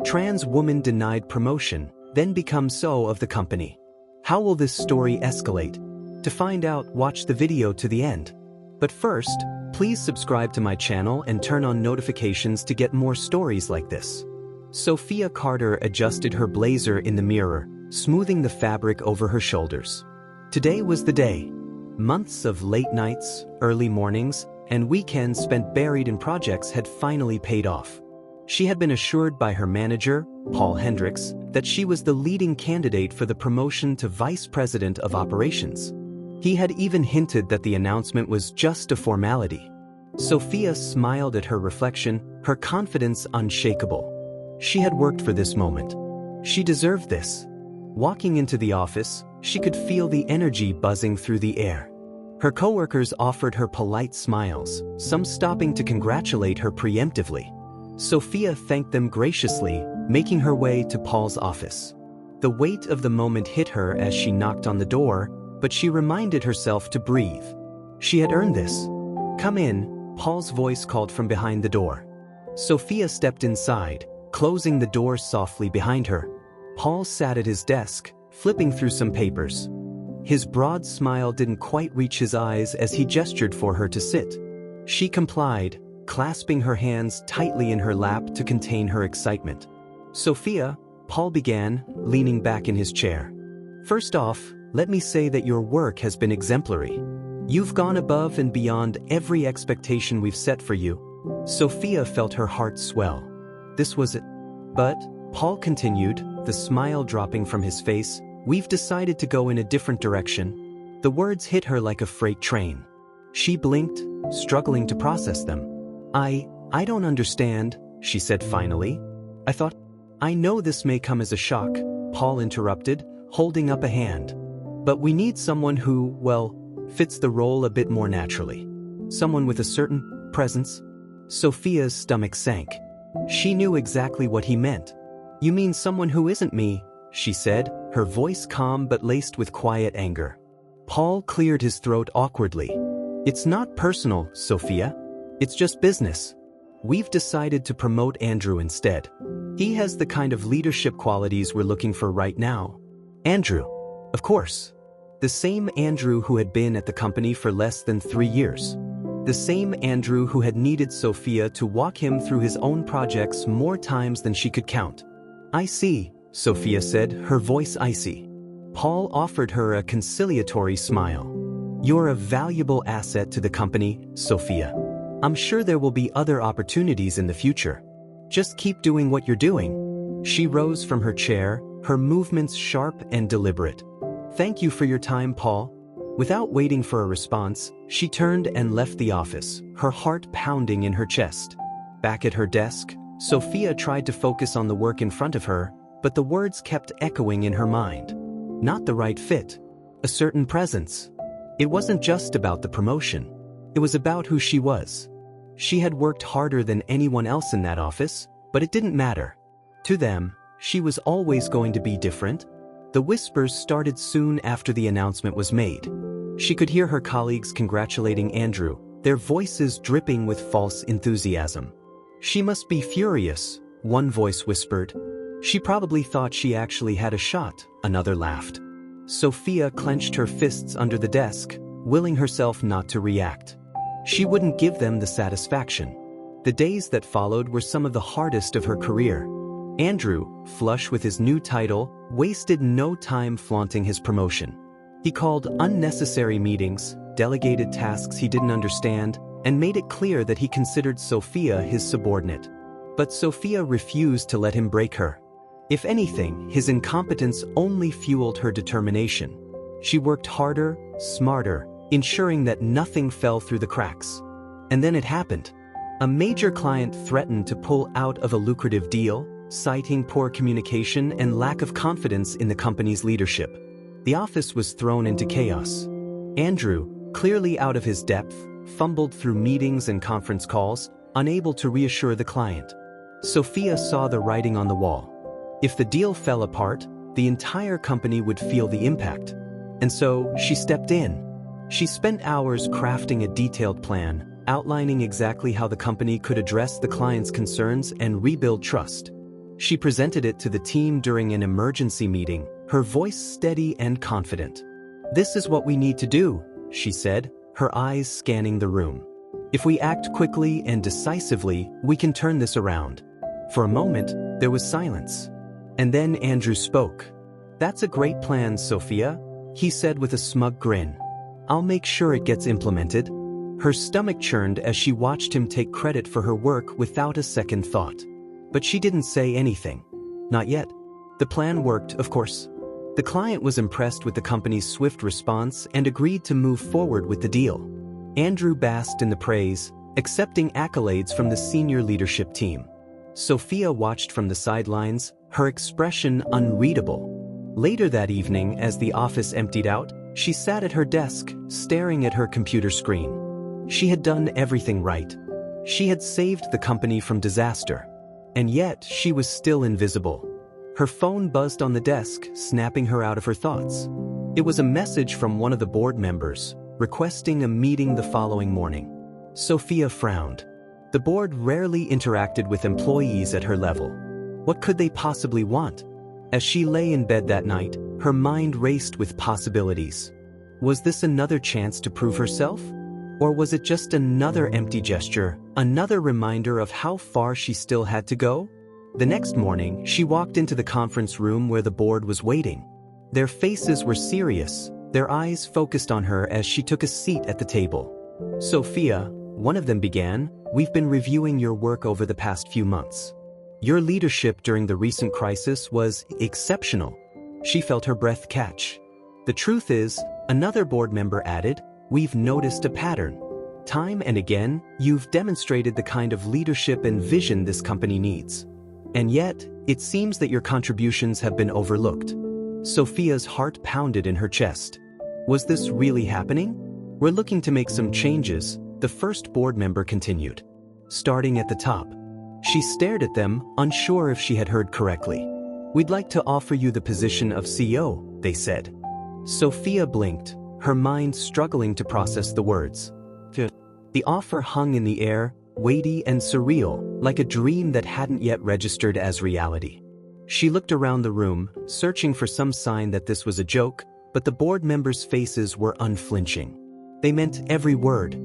Trans woman denied promotion, then becomes CEO of the company. How will this story escalate? To find out, watch the video to the end. But first, please subscribe to my channel and turn on notifications to get more stories like this. Sophia Carter adjusted her blazer in the mirror, smoothing the fabric over her shoulders. Today was the day. Months of late nights, early mornings, and weekends spent buried in projects had finally paid off. She had been assured by her manager, Paul Hendricks, that she was the leading candidate for the promotion to Vice President of Operations. He had even hinted that the announcement was just a formality. Sophia smiled at her reflection, her confidence unshakable. She had worked for this moment. She deserved this. Walking into the office, she could feel the energy buzzing through the air. Her coworkers offered her polite smiles, some stopping to congratulate her preemptively. Sophia thanked them graciously, making her way to Paul's office. The weight of the moment hit her as she knocked on the door, but she reminded herself to breathe. She had earned this. "Come in," Paul's voice called from behind the door. Sophia stepped inside, closing the door softly behind her. Paul sat at his desk, flipping through some papers. His broad smile didn't quite reach his eyes as he gestured for her to sit. She complied, clasping her hands tightly in her lap to contain her excitement. "Sophia," Paul began, leaning back in his chair. "First off, let me say that your work has been exemplary. You've gone above and beyond every expectation we've set for you." Sophia felt her heart swell. This was it. "But," Paul continued, the smile dropping from his face, "we've decided to go in a different direction." The words hit her like a freight train. She blinked, struggling to process them. I don't understand," she said finally. I know this may come as a shock," Paul interrupted, holding up a hand. "But we need someone who, well, fits the role a bit more naturally. Someone with a certain presence." Sophia's stomach sank. She knew exactly what he meant. "You mean someone who isn't me," she said, her voice calm but laced with quiet anger. Paul cleared his throat awkwardly. "It's not personal, Sophia. It's just business. We've decided to promote Andrew instead. He has the kind of leadership qualities we're looking for right now." Andrew. Of course. The same Andrew who had been at the company for less than 3 years. The same Andrew who had needed Sophia to walk him through his own projects more times than she could count. "I see," Sophia said, her voice icy. Paul offered her a conciliatory smile. "You're a valuable asset to the company, Sophia. I'm sure there will be other opportunities in the future. Just keep doing what you're doing." She rose from her chair, her movements sharp and deliberate. "Thank you for your time, Paul." Without waiting for a response, she turned and left the office, her heart pounding in her chest. Back at her desk, Sophia tried to focus on the work in front of her, but the words kept echoing in her mind. Not the right fit. A certain presence. It wasn't just about the promotion. It was about who she was. She had worked harder than anyone else in that office, but it didn't matter. To them, she was always going to be different. The whispers started soon after the announcement was made. She could hear her colleagues congratulating Andrew, their voices dripping with false enthusiasm. "She must be furious," one voice whispered. "She probably thought she actually had a shot," another laughed. Sophia clenched her fists under the desk, willing herself not to react. She wouldn't give them the satisfaction. The days that followed were some of the hardest of her career. Andrew, flush with his new title, wasted no time flaunting his promotion. He called unnecessary meetings, delegated tasks he didn't understand, and made it clear that he considered Sophia his subordinate. But Sophia refused to let him break her. If anything, his incompetence only fueled her determination. She worked harder, smarter, ensuring that nothing fell through the cracks. And then it happened. A major client threatened to pull out of a lucrative deal, citing poor communication and lack of confidence in the company's leadership. The office was thrown into chaos. Andrew, clearly out of his depth, fumbled through meetings and conference calls, unable to reassure the client. Sophia saw the writing on the wall. If the deal fell apart, the entire company would feel the impact. And so, she stepped in. She spent hours crafting a detailed plan, outlining exactly how the company could address the client's concerns and rebuild trust. She presented it to the team during an emergency meeting, her voice steady and confident. "This is what we need to do," she said, her eyes scanning the room. "If we act quickly and decisively, we can turn this around." For a moment, there was silence. And then Andrew spoke. "That's a great plan, Sophia," he said with a smug grin. "I'll make sure it gets implemented." Her stomach churned as she watched him take credit for her work without a second thought. But she didn't say anything. Not yet. The plan worked, of course. The client was impressed with the company's swift response and agreed to move forward with the deal. Andrew basked in the praise, accepting accolades from the senior leadership team. Sophia watched from the sidelines, her expression unreadable. Later that evening, as the office emptied out, she sat at her desk, staring at her computer screen. She had done everything right. She had saved the company from disaster. And yet, she was still invisible. Her phone buzzed on the desk, snapping her out of her thoughts. It was a message from one of the board members, requesting a meeting the following morning. Sophia frowned. The board rarely interacted with employees at her level. What could they possibly want? As she lay in bed that night, her mind raced with possibilities. Was this another chance to prove herself? Or was it just another empty gesture, another reminder of how far she still had to go? The next morning, she walked into the conference room where the board was waiting. Their faces were serious, their eyes focused on her as she took a seat at the table. "Sophia," one of them began, "we've been reviewing your work over the past few months. Your leadership during the recent crisis was exceptional." She felt her breath catch. "The truth is," another board member added, "we've noticed a pattern. Time and again, you've demonstrated the kind of leadership and vision this company needs. And yet, it seems that your contributions have been overlooked." Sophia's heart pounded in her chest. Was this really happening? "We're looking to make some changes," the first board member continued. Starting at the top. She stared at them, unsure if she had heard correctly. "We'd like to offer you the position of CEO," they said. Sophia blinked, her mind struggling to process the words. The offer hung in the air, weighty and surreal, like a dream that hadn't yet registered as reality. She looked around the room, searching for some sign that this was a joke, but the board members' faces were unflinching. They meant every word.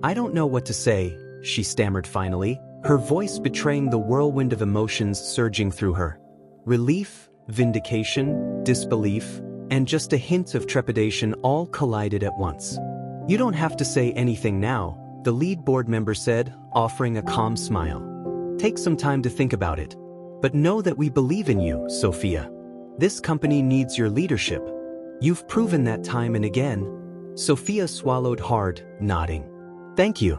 "I don't know what to say," she stammered finally, her voice betraying the whirlwind of emotions surging through her. Relief, vindication, disbelief, and just a hint of trepidation all collided at once. "You don't have to say anything now," the lead board member said, offering a calm smile. "Take some time to think about it. But know that we believe in you, Sophia. This company needs your leadership. You've proven that time and again." Sophia swallowed hard, nodding. "Thank you.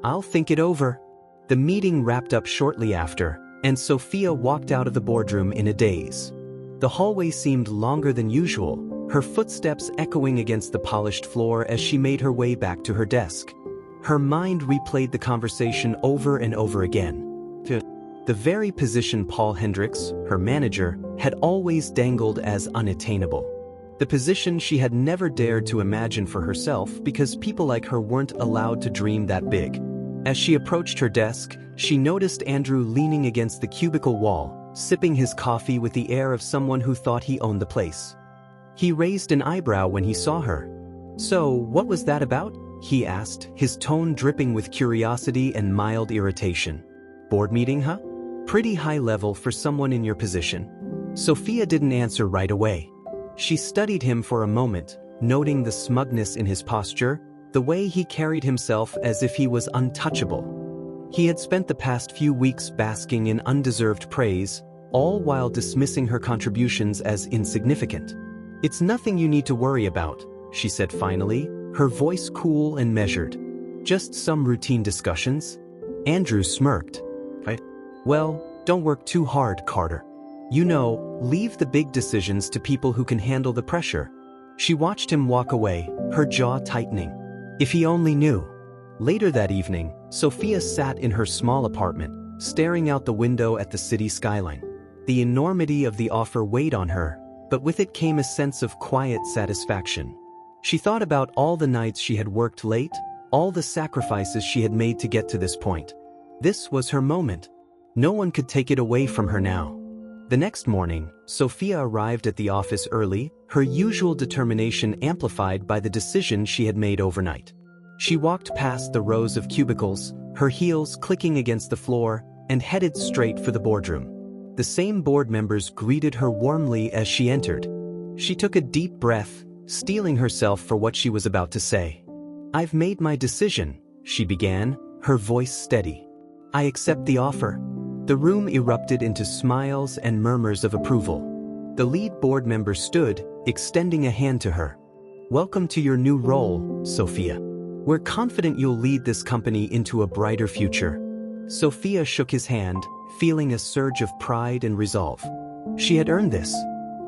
I'll think it over." The meeting wrapped up shortly after, and Sophia walked out of the boardroom in a daze. The hallway seemed longer than usual, her footsteps echoing against the polished floor as she made her way back to her desk. Her mind replayed the conversation over and over again. The very position Paul Hendricks, her manager, had always dangled as unattainable. The position she had never dared to imagine for herself because people like her weren't allowed to dream that big. As she approached her desk, she noticed Andrew leaning against the cubicle wall, sipping his coffee with the air of someone who thought he owned the place. He raised an eyebrow when he saw her. "So, what was that about?" he asked, his tone dripping with curiosity and mild irritation. "Board meeting, huh? Pretty high level for someone in your position." Sophia didn't answer right away. She studied him for a moment, noting the smugness in his posture, the way he carried himself as if he was untouchable. He had spent the past few weeks basking in undeserved praise, all while dismissing her contributions as insignificant. "It's nothing you need to worry about," she said finally, her voice cool and measured. "Just some routine discussions." Andrew smirked. "Well, don't work too hard, Carter. You know, leave the big decisions to people who can handle the pressure." She watched him walk away, her jaw tightening. If he only knew. Later that evening, Sophia sat in her small apartment, staring out the window at the city skyline. The enormity of the offer weighed on her, but with it came a sense of quiet satisfaction. She thought about all the nights she had worked late, all the sacrifices she had made to get to this point. This was her moment. No one could take it away from her now. The next morning, Sophia arrived at the office early, her usual determination amplified by the decision she had made overnight. She walked past the rows of cubicles, her heels clicking against the floor, and headed straight for the boardroom. The same board members greeted her warmly as she entered. She took a deep breath, steeling herself for what she was about to say. "I've made my decision," she began, her voice steady. "I accept the offer." The room erupted into smiles and murmurs of approval. The lead board member stood, extending a hand to her. "Welcome to your new role, Sophia. We're confident you'll lead this company into a brighter future." Sophia shook his hand, feeling a surge of pride and resolve. She had earned this.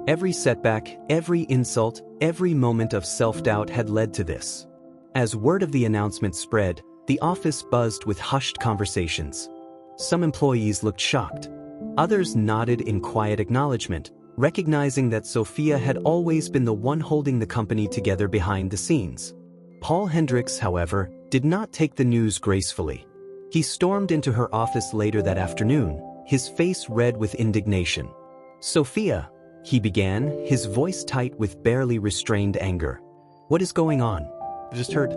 Every setback, every insult, every moment of self-doubt had led to this. As word of the announcement spread, the office buzzed with hushed conversations. Some employees looked shocked. Others nodded in quiet acknowledgement, recognizing that Sophia had always been the one holding the company together behind the scenes. Paul Hendricks, however, did not take the news gracefully. He stormed into her office later that afternoon, his face red with indignation. "Sophia," he began, his voice tight with barely restrained anger. "What is going on? I just heard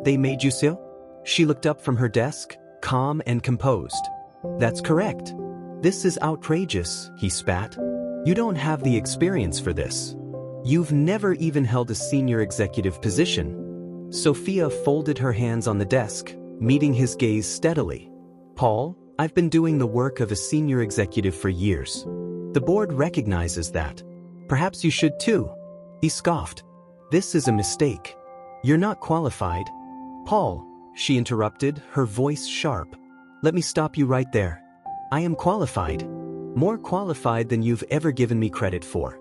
they made you so?" She looked up from her desk, calm and composed. "That's correct. This is outrageous," he spat. "You don't have the experience for this. You've never even held a senior executive position." Sophia folded her hands on the desk, meeting his gaze steadily. "Paul, I've been doing the work of a senior executive for years. The board recognizes that. Perhaps you should too." He scoffed. "This is a mistake. You're not qualified." "Paul," she interrupted, her voice sharp. "Let me stop you right there. I am qualified. More qualified than you've ever given me credit for.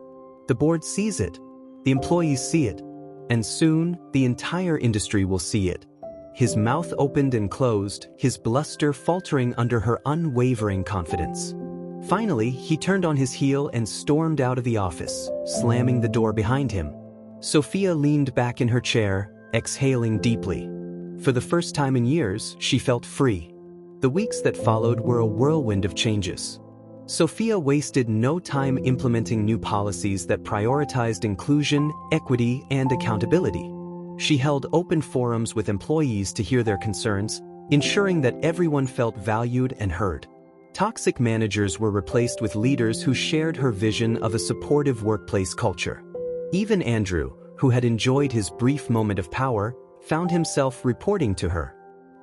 The board sees it. The employees see it. And soon, the entire industry will see it." His mouth opened and closed, his bluster faltering under her unwavering confidence. Finally, he turned on his heel and stormed out of the office, slamming the door behind him. Sophia leaned back in her chair, exhaling deeply. For the first time in years, she felt free. The weeks that followed were a whirlwind of changes. Sophia wasted no time implementing new policies that prioritized inclusion, equity, and accountability. She held open forums with employees to hear their concerns, ensuring that everyone felt valued and heard. Toxic managers were replaced with leaders who shared her vision of a supportive workplace culture. Even Andrew, who had enjoyed his brief moment of power, found himself reporting to her.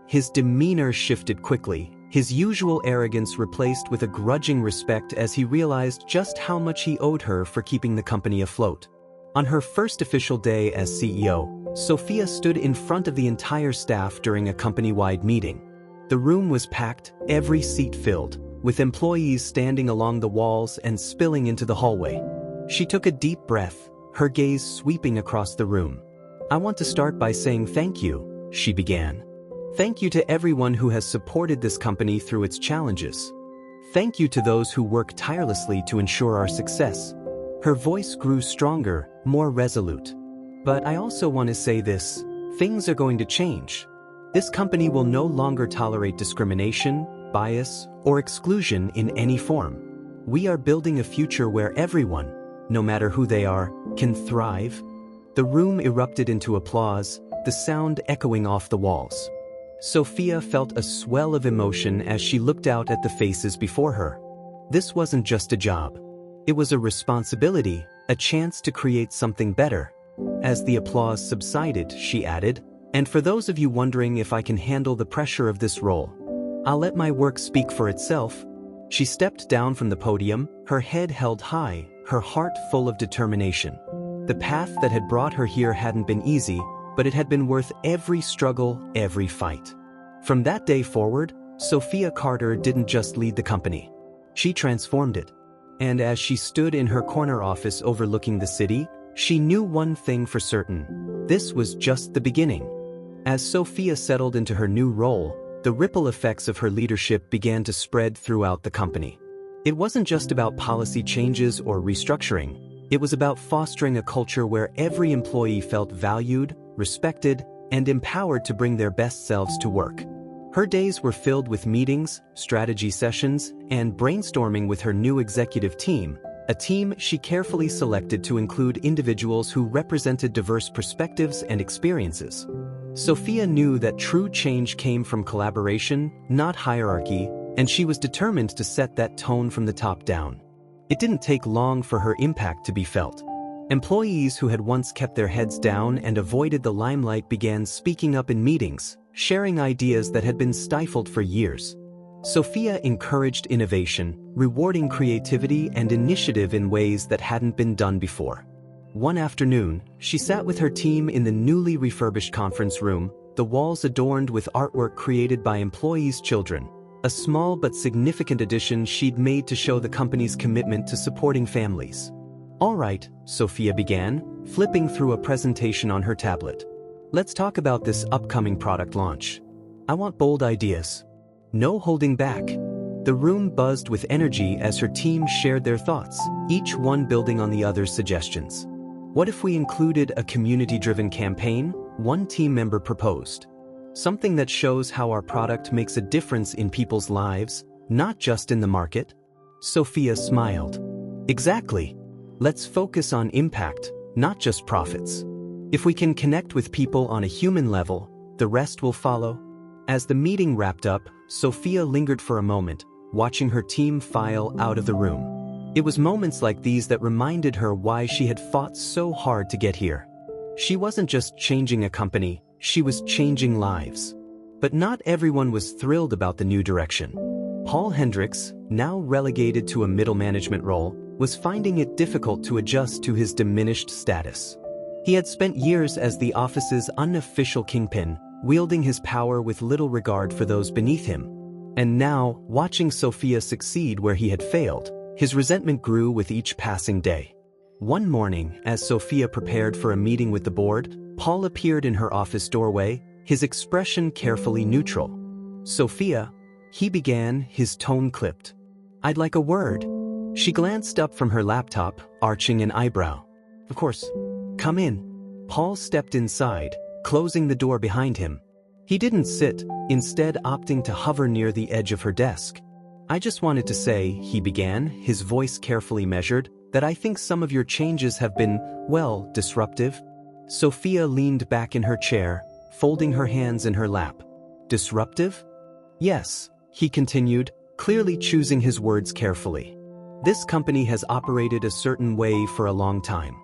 His demeanor shifted quickly, his usual arrogance replaced with a grudging respect as he realized just how much he owed her for keeping the company afloat. On her first official day as CEO, Sophia stood in front of the entire staff during a company-wide meeting. The room was packed, every seat filled, with employees standing along the walls and spilling into the hallway. She took a deep breath, her gaze sweeping across the room. "I want to start by saying thank you," she began. "Thank you to everyone who has supported this company through its challenges. Thank you to those who work tirelessly to ensure our success." Her voice grew stronger, more resolute. "But I also want to say this, things are going to change. This company will no longer tolerate discrimination, bias, or exclusion in any form. We are building a future where everyone, no matter who they are, can thrive." The room erupted into applause, the sound echoing off the walls. Sophia felt a swell of emotion as she looked out at the faces before her. This wasn't just a job. It was a responsibility, a chance to create something better. As the applause subsided, she added, "And for those of you wondering if I can handle the pressure of this role, I'll let my work speak for itself." She stepped down from the podium, her head held high, her heart full of determination. The path that had brought her here hadn't been easy, but it had been worth every struggle, every fight. From that day forward, Sophia Carter didn't just lead the company. She transformed it. And as she stood in her corner office overlooking the city, she knew one thing for certain. This was just the beginning. As Sophia settled into her new role, the ripple effects of her leadership began to spread throughout the company. It wasn't just about policy changes or restructuring. It was about fostering a culture where every employee felt valued, respected, and empowered to bring their best selves to work. Her days were filled with meetings, strategy sessions, and brainstorming with her new executive team, a team she carefully selected to include individuals who represented diverse perspectives and experiences. Sophia knew that true change came from collaboration, not hierarchy, and she was determined to set that tone from the top down. It didn't take long for her impact to be felt. Employees who had once kept their heads down and avoided the limelight began speaking up in meetings, sharing ideas that had been stifled for years. Sophia encouraged innovation, rewarding creativity and initiative in ways that hadn't been done before. One afternoon, she sat with her team in the newly refurbished conference room, the walls adorned with artwork created by employees' children, a small but significant addition she'd made to show the company's commitment to supporting families. "All right," Sophia began, flipping through a presentation on her tablet. "Let's talk about this upcoming product launch. I want bold ideas. No holding back." The room buzzed with energy as her team shared their thoughts, each one building on the other's suggestions. "What if we included a community-driven campaign?" one team member proposed. "Something that shows how our product makes a difference in people's lives, not just in the market?" Sophia smiled. "Exactly. Let's focus on impact, not just profits. If we can connect with people on a human level, the rest will follow." As the meeting wrapped up, Sophia lingered for a moment, watching her team file out of the room. It was moments like these that reminded her why she had fought so hard to get here. She wasn't just changing a company, she was changing lives. But not everyone was thrilled about the new direction. Paul Hendricks, now relegated to a middle management role, was finding it difficult to adjust to his diminished status. He had spent years as the office's unofficial kingpin, wielding his power with little regard for those beneath him. And now, watching Sophia succeed where he had failed, his resentment grew with each passing day. One morning, as Sophia prepared for a meeting with the board, Paul appeared in her office doorway, his expression carefully neutral. "Sophia," he began, his tone clipped. "I'd like a word." She glanced up from her laptop, arching an eyebrow. "Of course. Come in." Paul stepped inside, closing the door behind him. He didn't sit, instead opting to hover near the edge of her desk. "I just wanted to say," he began, his voice carefully measured, "that I think some of your changes have been, well, disruptive." Sophia leaned back in her chair, folding her hands in her lap. "Disruptive?" "Yes," he continued, clearly choosing his words carefully. "This company has operated a certain way for a long time.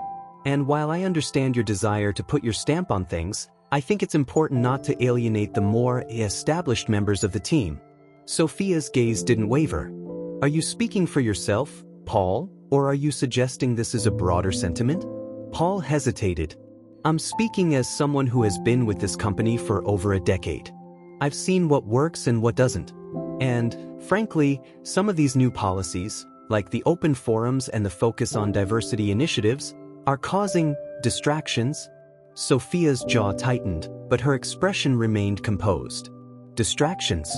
And while I understand your desire to put your stamp on things, I think it's important not to alienate the more established members of the team." Sophia's gaze didn't waver. "Are you speaking for yourself, Paul, or are you suggesting this is a broader sentiment?" Paul hesitated. "I'm speaking as someone who has been with this company for over a decade. I've seen what works and what doesn't. And, frankly, some of these new policies, like the open forums and the focus on diversity initiatives, are causing distractions." Sophia's jaw tightened, but her expression remained composed. "Distractions?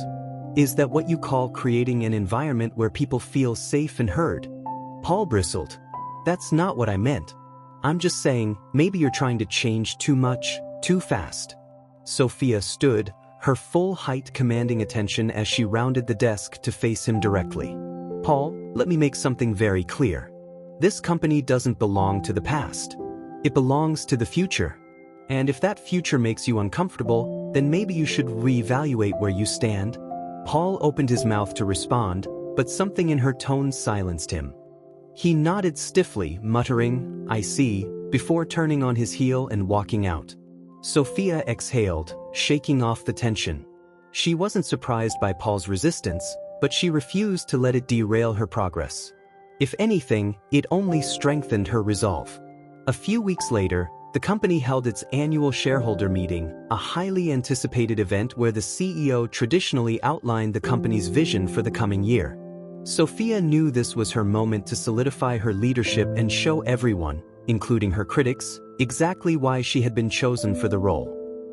Is that what you call creating an environment where people feel safe and heard?" Paul bristled. "That's not what I meant. I'm just saying, maybe you're trying to change too much, too fast." Sophia stood, her full height commanding attention as she rounded the desk to face him directly. "Paul, let me make something very clear. This company doesn't belong to the past. It belongs to the future. And if that future makes you uncomfortable, then maybe you should reevaluate where you stand." Paul opened his mouth to respond, but something in her tone silenced him. He nodded stiffly, muttering, "I see," before turning on his heel and walking out. Sophia exhaled, shaking off the tension. She wasn't surprised by Paul's resistance, but she refused to let it derail her progress. If anything, it only strengthened her resolve. A few weeks later, the company held its annual shareholder meeting, a highly anticipated event where the CEO traditionally outlined the company's vision for the coming year. Sophia knew this was her moment to solidify her leadership and show everyone, including her critics, exactly why she had been chosen for the role.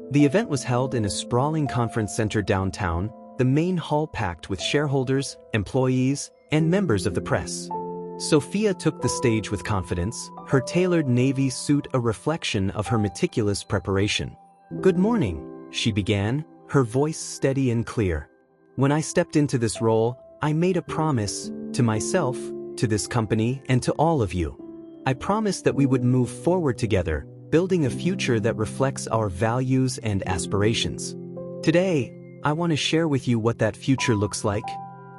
The event was held in a sprawling conference center downtown, the main hall packed with shareholders, employees, and members of the press. Sophia took the stage with confidence, her tailored navy suit a reflection of her meticulous preparation. "Good morning," she began, her voice steady and clear. "When I stepped into this role, I made a promise to myself, to this company, and to all of you. I promised that we would move forward together, building a future that reflects our values and aspirations. Today, I want to share with you what that future looks like."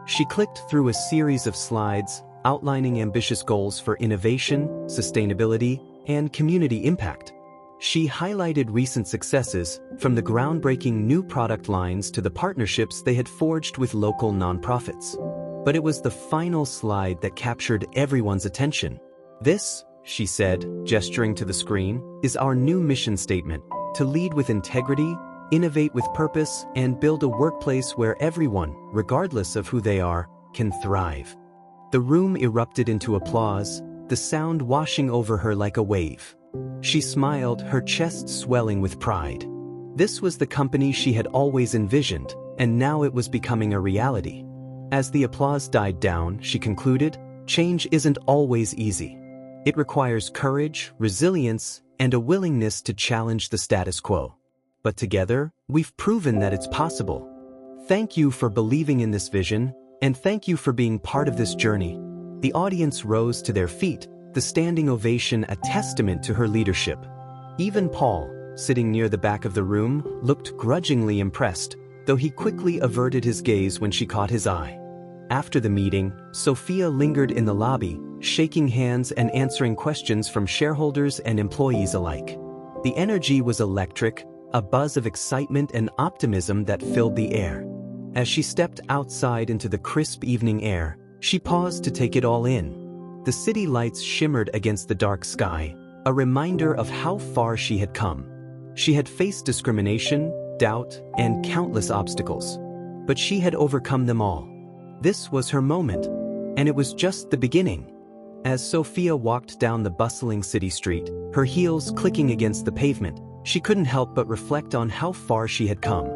She clicked through a series of slides outlining ambitious goals for innovation, sustainability, and community impact. She highlighted recent successes, from the groundbreaking new product lines to the partnerships they had forged with local nonprofits. But it was the final slide that captured everyone's attention. "This," she said, gesturing to the screen, "is our new mission statement: to lead with integrity, innovate with purpose, and build a workplace where everyone, regardless of who they are, can thrive." The room erupted into applause, the sound washing over her like a wave. She smiled, her chest swelling with pride. This was the company she had always envisioned, and now it was becoming a reality. As the applause died down, she concluded, "Change isn't always easy. It requires courage, resilience, and a willingness to challenge the status quo. But together, we've proven that it's possible. Thank you for believing in this vision, and thank you for being part of this journey." The audience rose to their feet, the standing ovation a testament to her leadership. Even Paul, sitting near the back of the room, looked grudgingly impressed, though he quickly averted his gaze when she caught his eye. After the meeting, Sophia lingered in the lobby, shaking hands and answering questions from shareholders and employees alike. The energy was electric, a buzz of excitement and optimism that filled the air. As she stepped outside into the crisp evening air, she paused to take it all in. The city lights shimmered against the dark sky, a reminder of how far she had come. She had faced discrimination, doubt, and countless obstacles. But she had overcome them all. This was her moment, and it was just the beginning. As Sophia walked down the bustling city street, her heels clicking against the pavement, she couldn't help but reflect on how far she had come.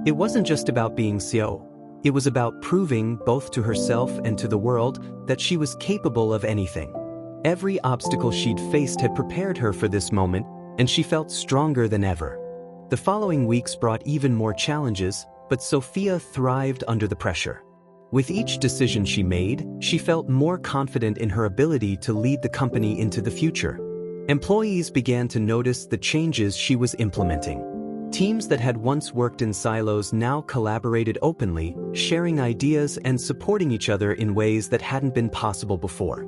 It wasn't just about being CEO. It was about proving, both to herself and to the world, that she was capable of anything. Every obstacle she'd faced had prepared her for this moment, and she felt stronger than ever. The following weeks brought even more challenges, but Sophia thrived under the pressure. With each decision she made, she felt more confident in her ability to lead the company into the future. Employees began to notice the changes she was implementing. Teams that had once worked in silos now collaborated openly, sharing ideas and supporting each other in ways that hadn't been possible before.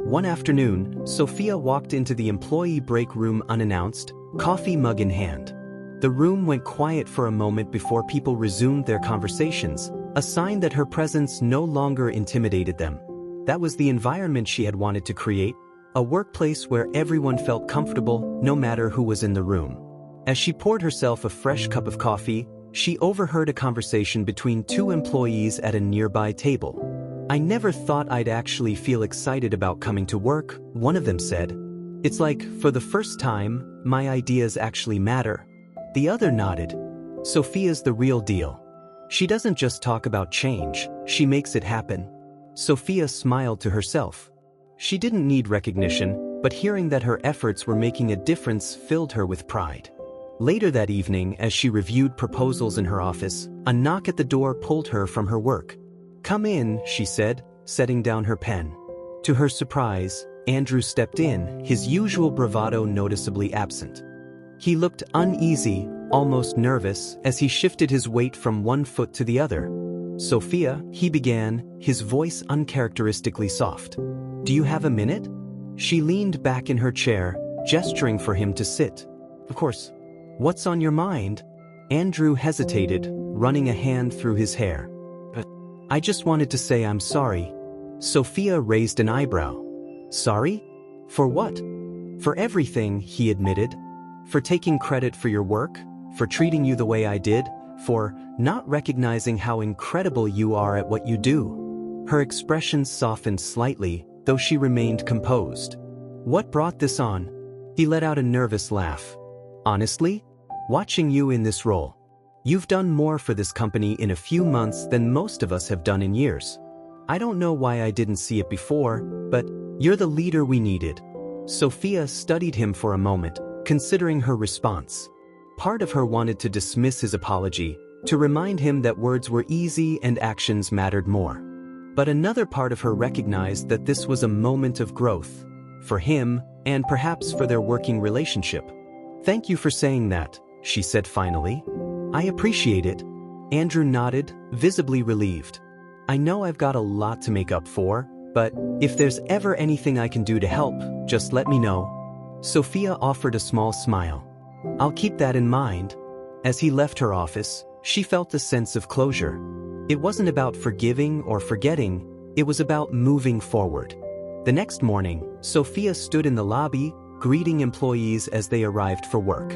One afternoon, Sophia walked into the employee break room unannounced, coffee mug in hand. The room went quiet for a moment before people resumed their conversations, a sign that her presence no longer intimidated them. That was the environment she had wanted to create, a workplace where everyone felt comfortable, no matter who was in the room. As she poured herself a fresh cup of coffee, she overheard a conversation between two employees at a nearby table. "I never thought I'd actually feel excited about coming to work," one of them said. "It's like, for the first time, my ideas actually matter." The other nodded. "Sophia's the real deal. She doesn't just talk about change, she makes it happen." Sophia smiled to herself. She didn't need recognition, but hearing that her efforts were making a difference filled her with pride. Later that evening, as she reviewed proposals in her office, a knock at the door pulled her from her work. "Come in," she said, setting down her pen. To her surprise, Andrew stepped in, his usual bravado noticeably absent. He looked uneasy, almost nervous, as he shifted his weight from one foot to the other. "Sophia," he began, his voice uncharacteristically soft. "Do you have a minute?" She leaned back in her chair, gesturing for him to sit. "Of course. What's on your mind?" Andrew hesitated, running a hand through his hair. "I just wanted to say I'm sorry." Sophia raised an eyebrow. "Sorry? For what?" "For everything," he admitted. "For taking credit for your work, for treating you the way I did, for not recognizing how incredible you are at what you do." Her expression softened slightly, though she remained composed. "What brought this on?" He let out a nervous laugh. "Honestly, watching you in this role. You've done more for this company in a few months than most of us have done in years. I don't know why I didn't see it before, but you're the leader we needed." Sophia studied him for a moment, considering her response. Part of her wanted to dismiss his apology, to remind him that words were easy and actions mattered more. But another part of her recognized that this was a moment of growth, for him, and perhaps for their working relationship. "Thank you for saying that," she said finally. "I appreciate it." Andrew nodded, visibly relieved. "I know I've got a lot to make up for, but if there's ever anything I can do to help, just let me know." Sophia offered a small smile. "I'll keep that in mind." As he left her office, she felt a sense of closure. It wasn't about forgiving or forgetting, it was about moving forward. The next morning, Sophia stood in the lobby, greeting employees as they arrived for work.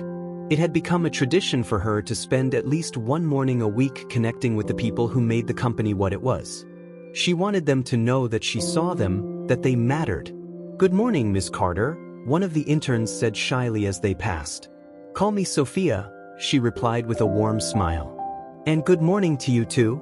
It had become a tradition for her to spend at least one morning a week connecting with the people who made the company what it was. She wanted them to know that she saw them, that they mattered. "Good morning, Miss Carter," one of the interns said shyly as they passed. "Call me Sophia," she replied with a warm smile. "And good morning to you too."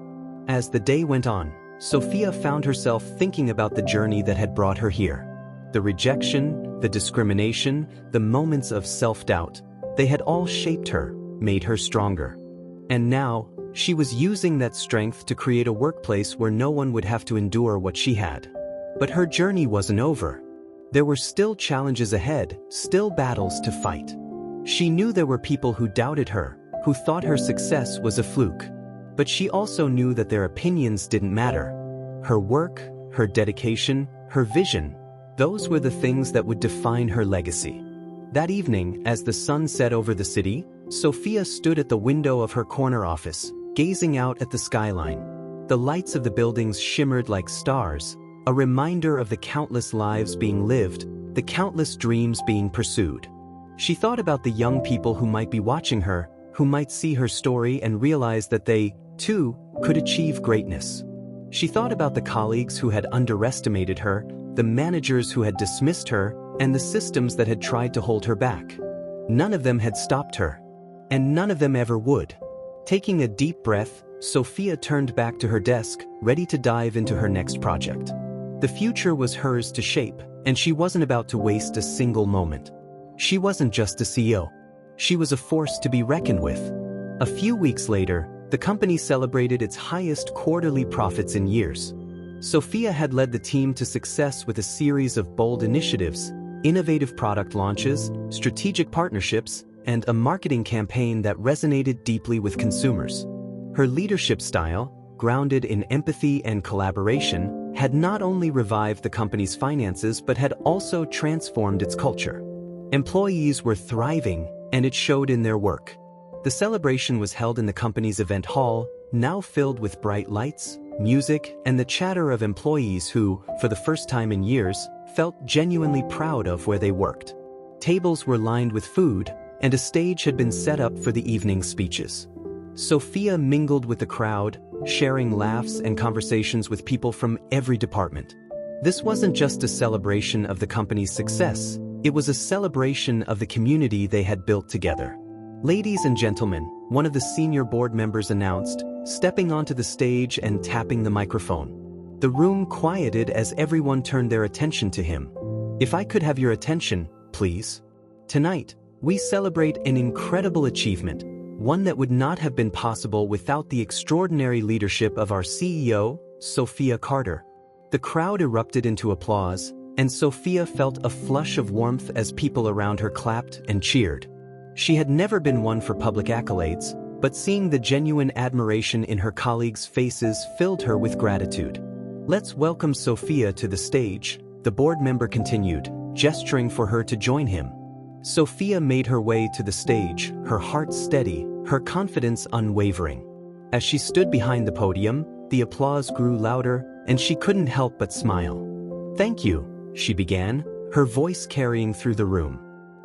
As the day went on, Sophia found herself thinking about the journey that had brought her here. The rejection, the discrimination, the moments of self-doubt, they had all shaped her, made her stronger. And now, she was using that strength to create a workplace where no one would have to endure what she had. But her journey wasn't over. There were still challenges ahead, still battles to fight. She knew there were people who doubted her, who thought her success was a fluke. But she also knew that their opinions didn't matter. Her work, her dedication, her vision, those were the things that would define her legacy. That evening, as the sun set over the city, Sophia stood at the window of her corner office, gazing out at the skyline. The lights of the buildings shimmered like stars, a reminder of the countless lives being lived, the countless dreams being pursued. She thought about the young people who might be watching her, who might see her story and realize that they, too, could achieve greatness. She thought about the colleagues who had underestimated her, the managers who had dismissed her, and the systems that had tried to hold her back. None of them had stopped her. And none of them ever would. Taking a deep breath, Sophia turned back to her desk, ready to dive into her next project. The future was hers to shape, and she wasn't about to waste a single moment. She wasn't just a CEO. She was a force to be reckoned with. A few weeks later, the company celebrated its highest quarterly profits in years. Sophia had led the team to success with a series of bold initiatives, innovative product launches, strategic partnerships, and a marketing campaign that resonated deeply with consumers. Her leadership style, grounded in empathy and collaboration, had not only revived the company's finances but had also transformed its culture. Employees were thriving, and it showed in their work. The celebration was held in the company's event hall, now filled with bright lights, music, and the chatter of employees who, for the first time in years, felt genuinely proud of where they worked. Tables were lined with food, and a stage had been set up for the evening speeches. Sophia mingled with the crowd, sharing laughs and conversations with people from every department. This wasn't just a celebration of the company's success, it was a celebration of the community they had built together. "Ladies and gentlemen," one of the senior board members announced, stepping onto the stage and tapping the microphone. The room quieted as everyone turned their attention to him. "If I could have your attention, please. Tonight, we celebrate an incredible achievement, one that would not have been possible without the extraordinary leadership of our CEO, Sophia Carter." The crowd erupted into applause, and Sophia felt a flush of warmth as people around her clapped and cheered. She had never been one for public accolades, but seeing the genuine admiration in her colleagues' faces filled her with gratitude. "Let's welcome Sophia to the stage," the board member continued, gesturing for her to join him. Sophia made her way to the stage, her heart steady, her confidence unwavering. As she stood behind the podium, the applause grew louder, and she couldn't help but smile. "Thank you," she began, her voice carrying through the room.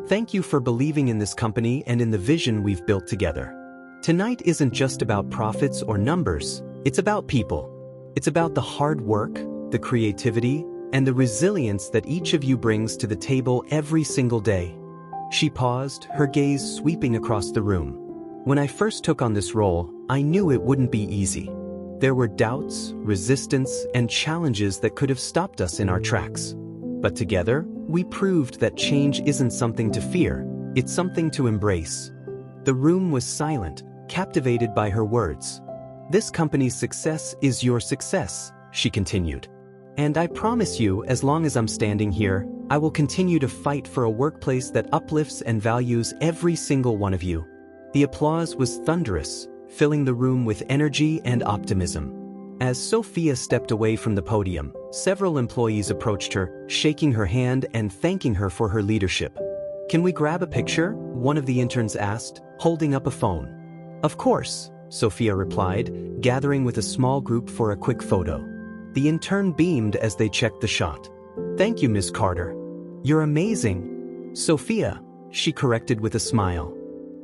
"Thank you for believing in this company and in the vision we've built together. Tonight isn't just about profits or numbers, it's about people. It's about the hard work, the creativity, and the resilience that each of you brings to the table every single day." She paused, her gaze sweeping across the room. "When I first took on this role, I knew it wouldn't be easy. There were doubts, resistance, and challenges that could have stopped us in our tracks. But together, we proved that change isn't something to fear, it's something to embrace." The room was silent, captivated by her words. "This company's success is your success," she continued. "And I promise you, as long as I'm standing here, I will continue to fight for a workplace that uplifts and values every single one of you." The applause was thunderous, filling the room with energy and optimism. As Sophia stepped away from the podium, several employees approached her, shaking her hand and thanking her for her leadership. "Can we grab a picture?" one of the interns asked, holding up a phone. "Of course," Sophia replied, gathering with a small group for a quick photo. The intern beamed as they checked the shot. "Thank you, Miss Carter. You're amazing." "Sophia," she corrected with a smile.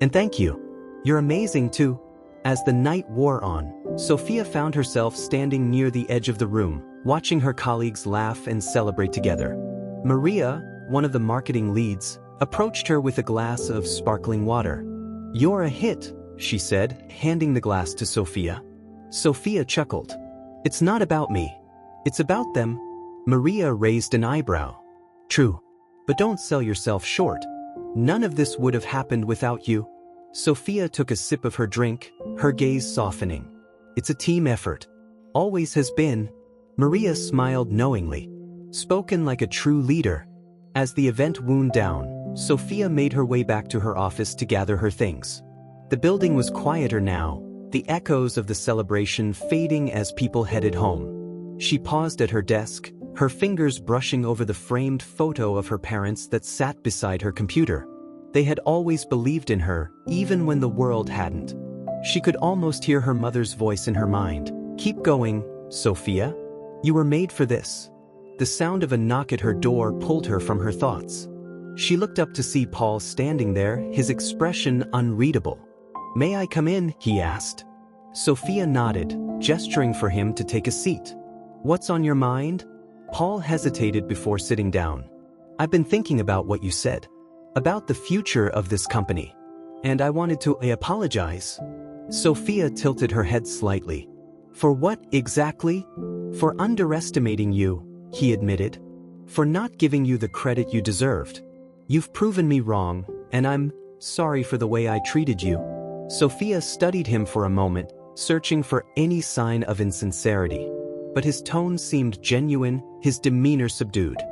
"And thank you. You're amazing too." As the night wore on, Sophia found herself standing near the edge of the room, watching her colleagues laugh and celebrate together. Maria, one of the marketing leads, approached her with a glass of sparkling water. "You're a hit," she said, handing the glass to Sophia. Sophia chuckled. "It's not about me. It's about them." Maria raised an eyebrow. "True. But don't sell yourself short. None of this would have happened without you." Sophia took a sip of her drink, her gaze softening. "It's a team effort. Always has been." Maria smiled knowingly. Spoken like a true leader. As the event wound down, Sophia made her way back to her office to gather her things. The building was quieter now, the echoes of the celebration fading as people headed home. She paused at her desk, her fingers brushing over the framed photo of her parents that sat beside her computer. They had always believed in her, even when the world hadn't. She could almost hear her mother's voice in her mind. "Keep going, Sophia. You were made for this." The sound of a knock at her door pulled her from her thoughts. She looked up to see Paul standing there, his expression unreadable. "May I come in?" he asked. Sophia nodded, gesturing for him to take a seat. "What's on your mind?" Paul hesitated before sitting down. "I've been thinking about what you said. About the future of this company. And I wanted to apologize." Sophia tilted her head slightly. "For what exactly?" "For underestimating you," he admitted. "For not giving you the credit you deserved. You've proven me wrong, and I'm sorry for the way I treated you." Sophia studied him for a moment, searching for any sign of insincerity. But his tone seemed genuine, his demeanor subdued.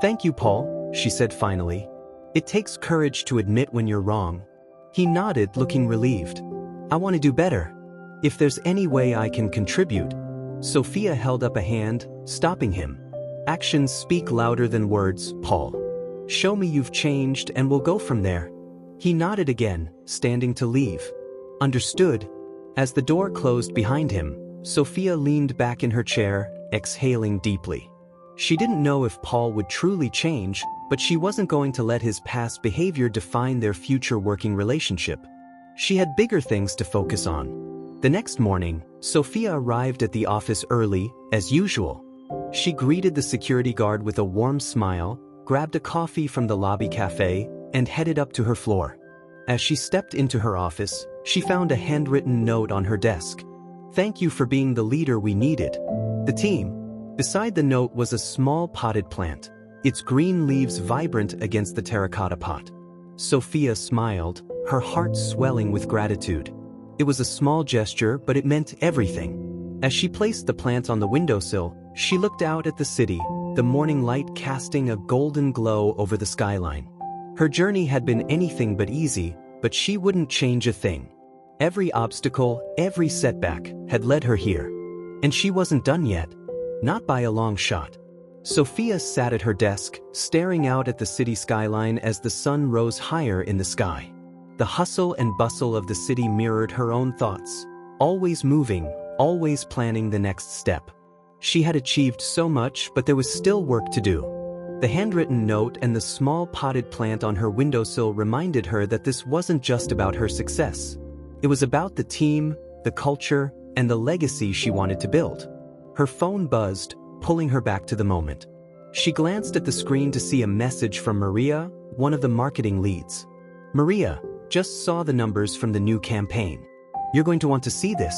"Thank you, Paul," she said finally. "It takes courage to admit when you're wrong." He nodded, looking relieved. "I want to do better. If there's any way I can contribute." Sophia held up a hand, stopping him. "Actions speak louder than words, Paul. Show me you've changed and we'll go from there." He nodded again, standing to leave. "Understood." As the door closed behind him, Sophia leaned back in her chair, exhaling deeply. She didn't know if Paul would truly change, but she wasn't going to let his past behavior define their future working relationship. She had bigger things to focus on. The next morning, Sophia arrived at the office early, as usual. She greeted the security guard with a warm smile, grabbed a coffee from the lobby cafe, and headed up to her floor. As she stepped into her office, she found a handwritten note on her desk. "Thank you for being the leader we needed. The team." Beside the note was a small potted plant, its green leaves vibrant against the terracotta pot. Sophia smiled, her heart swelling with gratitude. It was a small gesture, but it meant everything. As she placed the plant on the windowsill, she looked out at the city, the morning light casting a golden glow over the skyline. Her journey had been anything but easy, but she wouldn't change a thing. Every obstacle, every setback, had led her here. And she wasn't done yet. Not by a long shot. Sophia sat at her desk, staring out at the city skyline as the sun rose higher in the sky. The hustle and bustle of the city mirrored her own thoughts. Always moving, always planning the next step. She had achieved so much, but there was still work to do. The handwritten note and the small potted plant on her windowsill reminded her that this wasn't just about her success. It was about the team, the culture, and the legacy she wanted to build. Her phone buzzed, pulling her back to the moment. She glanced at the screen to see a message from Maria, one of the marketing leads. "Maria, just saw the numbers from the new campaign. You're going to want to see this.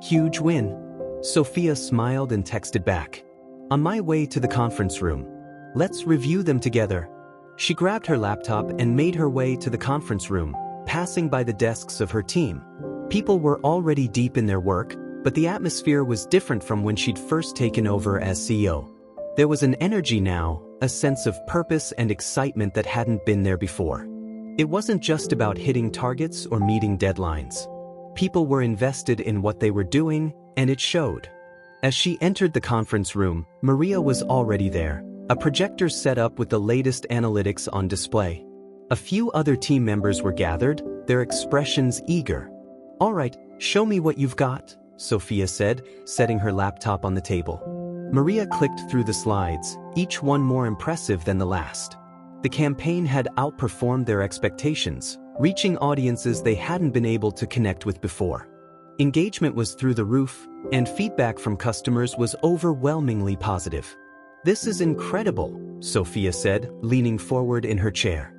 Huge win." Sophia smiled and texted back. "On my way to the conference room. Let's review them together." She grabbed her laptop and made her way to the conference room, passing by the desks of her team. People were already deep in their work, but the atmosphere was different from when she'd first taken over as CEO. There was an energy now, a sense of purpose and excitement that hadn't been there before. It wasn't just about hitting targets or meeting deadlines. People were invested in what they were doing, and it showed. As she entered the conference room, Maria was already there, a projector set up with the latest analytics on display. A few other team members were gathered, their expressions eager. "All right, show me what you've got," Sophia said, setting her laptop on the table. Maria clicked through the slides, each one more impressive than the last. The campaign had outperformed their expectations, reaching audiences they hadn't been able to connect with before. Engagement was through the roof, and feedback from customers was overwhelmingly positive. "This is incredible," Sophia said, leaning forward in her chair.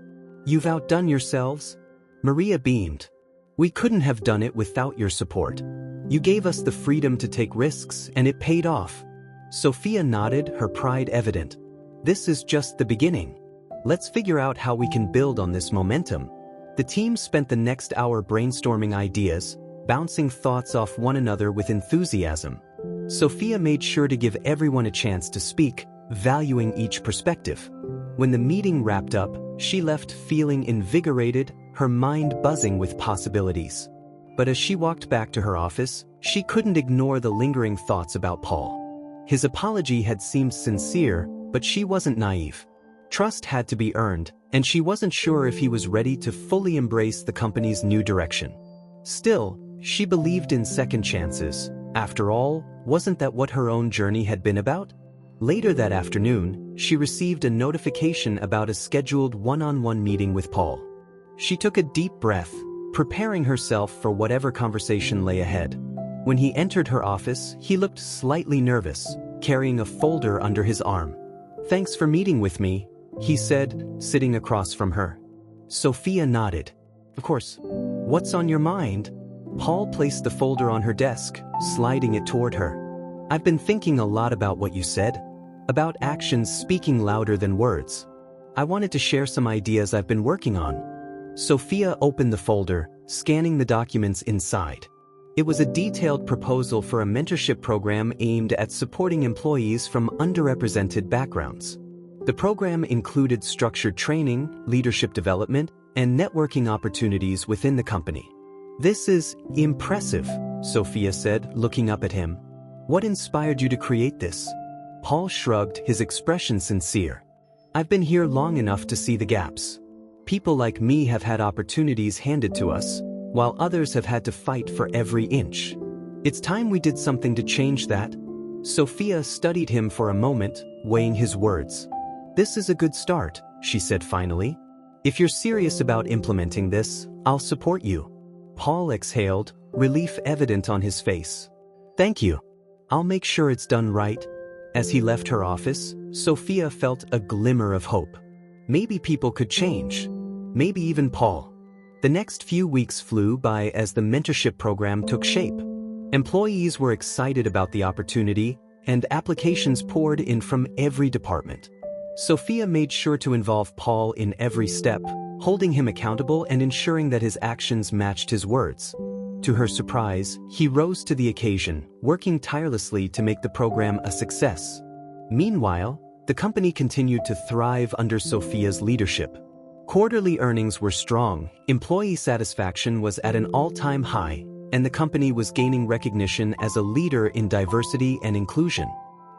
"You've outdone yourselves." Maria beamed. "We couldn't have done it without your support. You gave us the freedom to take risks, and it paid off." Sophia nodded, her pride evident. "This is just the beginning. Let's figure out how we can build on this momentum." The team spent the next hour brainstorming ideas, bouncing thoughts off one another with enthusiasm. Sophia made sure to give everyone a chance to speak, valuing each perspective. When the meeting wrapped up, she left feeling invigorated, her mind buzzing with possibilities. But as she walked back to her office, she couldn't ignore the lingering thoughts about Paul. His apology had seemed sincere, but she wasn't naive. Trust had to be earned, and she wasn't sure if he was ready to fully embrace the company's new direction. Still, she believed in second chances. After all, wasn't that what her own journey had been about? Later that afternoon, she received a notification about a scheduled one-on-one meeting with Paul. She took a deep breath, preparing herself for whatever conversation lay ahead. When he entered her office, he looked slightly nervous, carrying a folder under his arm. "Thanks for meeting with me," he said, sitting across from her. Sophia nodded. "Of course. What's on your mind?" Paul placed the folder on her desk, sliding it toward her. "I've been thinking a lot about what you said, about actions speaking louder than words. I wanted to share some ideas I've been working on." Sophia opened the folder, scanning the documents inside. It was a detailed proposal for a mentorship program aimed at supporting employees from underrepresented backgrounds. The program included structured training, leadership development, and networking opportunities within the company. "This is impressive," Sophia said, looking up at him. "What inspired you to create this?" Paul shrugged, his expression sincere. "I've been here long enough to see the gaps. People like me have had opportunities handed to us, while others have had to fight for every inch. It's time we did something to change that." Sophia studied him for a moment, weighing his words. "This is a good start," she said finally. "If you're serious about implementing this, I'll support you." Paul exhaled, relief evident on his face. "Thank you. I'll make sure it's done right." As he left her office, Sophia felt a glimmer of hope. Maybe people could change. Maybe even Paul. The next few weeks flew by as the mentorship program took shape. Employees were excited about the opportunity, and applications poured in from every department. Sophia made sure to involve Paul in every step, holding him accountable and ensuring that his actions matched his words. To her surprise, he rose to the occasion, working tirelessly to make the program a success. Meanwhile, the company continued to thrive under Sophia's leadership. Quarterly earnings were strong, employee satisfaction was at an all-time high, and the company was gaining recognition as a leader in diversity and inclusion.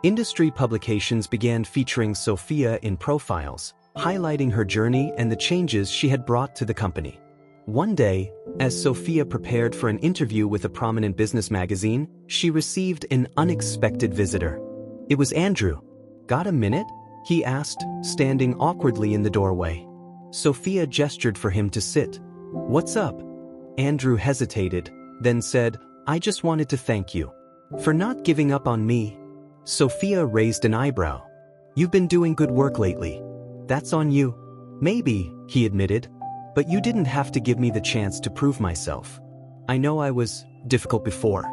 Industry publications began featuring Sophia in profiles, highlighting her journey and the changes she had brought to the company. One day, as Sophia prepared for an interview with a prominent business magazine, she received an unexpected visitor. It was Andrew. "Got a minute?" he asked, standing awkwardly in the doorway. Sophia gestured for him to sit. "What's up?" Andrew hesitated, then said, "I just wanted to thank you for not giving up on me." Sophia raised an eyebrow. "You've been doing good work lately. That's on you." "Maybe," he admitted, "but you didn't have to give me the chance to prove myself. I know I was difficult before,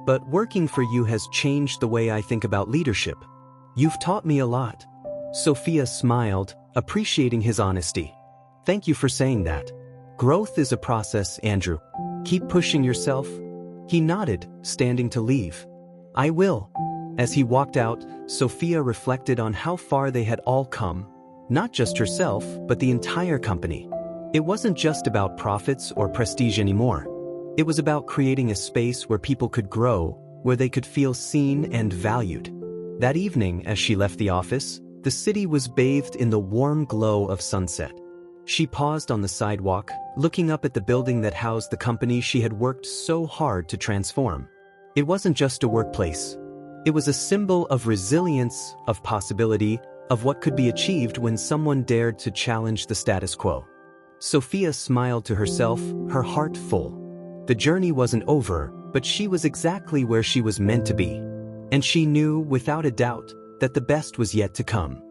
but working for you has changed the way I think about leadership. You've taught me a lot." Sophia smiled, appreciating his honesty. "Thank you for saying that. Growth is a process, Andrew. Keep pushing yourself." He nodded, standing to leave. "I will." As he walked out, Sophia reflected on how far they had all come. Not just herself, but the entire company. It wasn't just about profits or prestige anymore. It was about creating a space where people could grow, where they could feel seen and valued. That evening, as she left the office, the city was bathed in the warm glow of sunset. She paused on the sidewalk, looking up at the building that housed the company she had worked so hard to transform. It wasn't just a workplace. It was a symbol of resilience, of possibility, of what could be achieved when someone dared to challenge the status quo. Sophia smiled to herself, her heart full. The journey wasn't over, but she was exactly where she was meant to be. And she knew, without a doubt, that the best was yet to come.